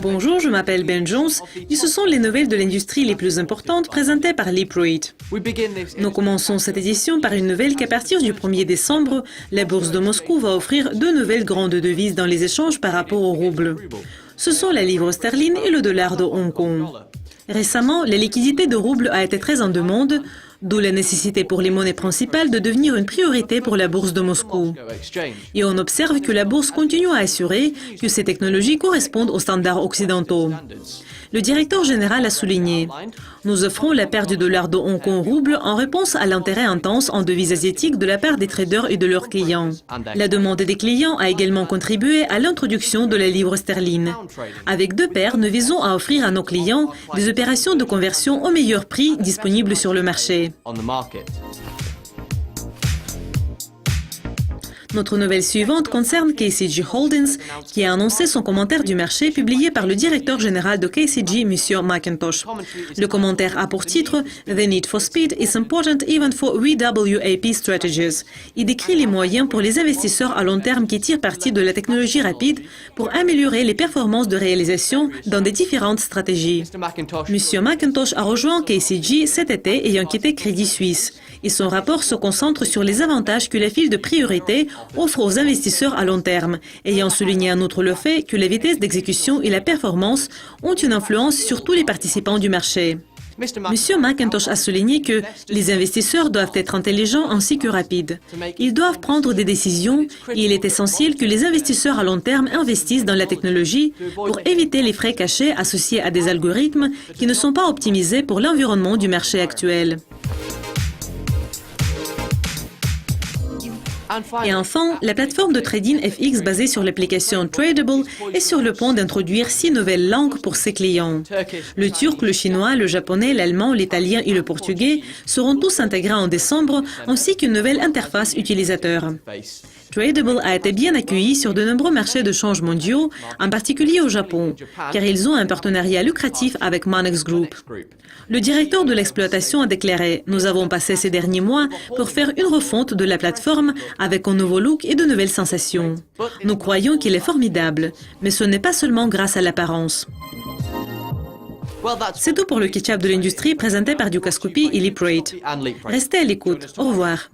Bonjour, je m'appelle Ben Jones et ce sont les nouvelles de l'industrie les plus importantes présentées par Leaprate. Nous commençons cette édition par une nouvelle qu'à partir du 1er décembre, la bourse de Moscou va offrir deux nouvelles grandes devises dans les échanges par rapport au rouble. Ce sont la livre sterling et le dollar de Hong Kong. Récemment, la liquidité de rouble a été très en demande, d'où la nécessité pour les monnaies principales de devenir une priorité pour la bourse de Moscou. Et on observe que la bourse continue à assurer que ces technologies correspondent aux standards occidentaux. Le directeur général a souligné « Nous offrons la paire du dollar de Hong Kong rouble en réponse à l'intérêt intense en devises asiatiques de la part des traders et de leurs clients. La demande des clients a également contribué à l'introduction de la livre sterling. Avec deux paires, nous visons à offrir à nos clients des opérations de conversion au meilleur prix disponibles sur le marché. Notre nouvelle suivante concerne KCG Holdings, qui a annoncé son commentaire du marché publié par le directeur général de KCG, M. McIntosh. Le commentaire a pour titre « The need for speed is important even for VWAP strategies ». Il décrit les moyens pour les investisseurs à long terme qui tirent parti de la technologie rapide pour améliorer les performances de réalisation dans des différentes stratégies. M. McIntosh a rejoint KCG cet été ayant quitté Crédit Suisse. Et son rapport se concentre sur les avantages que la file de priorité offre aux investisseurs à long terme, ayant souligné en outre le fait que la vitesse d'exécution et la performance ont une influence sur tous les participants du marché. M. McIntosh a souligné que les investisseurs doivent être intelligents ainsi que rapides. Ils doivent prendre des décisions et il est essentiel que les investisseurs à long terme investissent dans la technologie pour éviter les frais cachés associés à des algorithmes qui ne sont pas optimisés pour l'environnement du marché actuel. Et enfin, la plateforme de trading FX basée sur l'application Tradable est sur le point d'introduire 6 nouvelles langues pour ses clients. Le turc, le chinois, le japonais, l'allemand, l'italien et le portugais seront tous intégrés en décembre, ainsi qu'une nouvelle interface utilisateur. Tradable a été bien accueilli sur de nombreux marchés de change mondiaux, en particulier au Japon, car ils ont un partenariat lucratif avec Monex Group. Le directeur de l'exploitation a déclaré « Nous avons passé ces derniers mois pour faire une refonte de la plateforme avec un nouveau look et de nouvelles sensations. Nous croyons qu'il est formidable, mais ce n'est pas seulement grâce à l'apparence. » C'est tout pour le catch-up de l'industrie présenté par Dukascopy et Leaprate. Restez à l'écoute. Au revoir.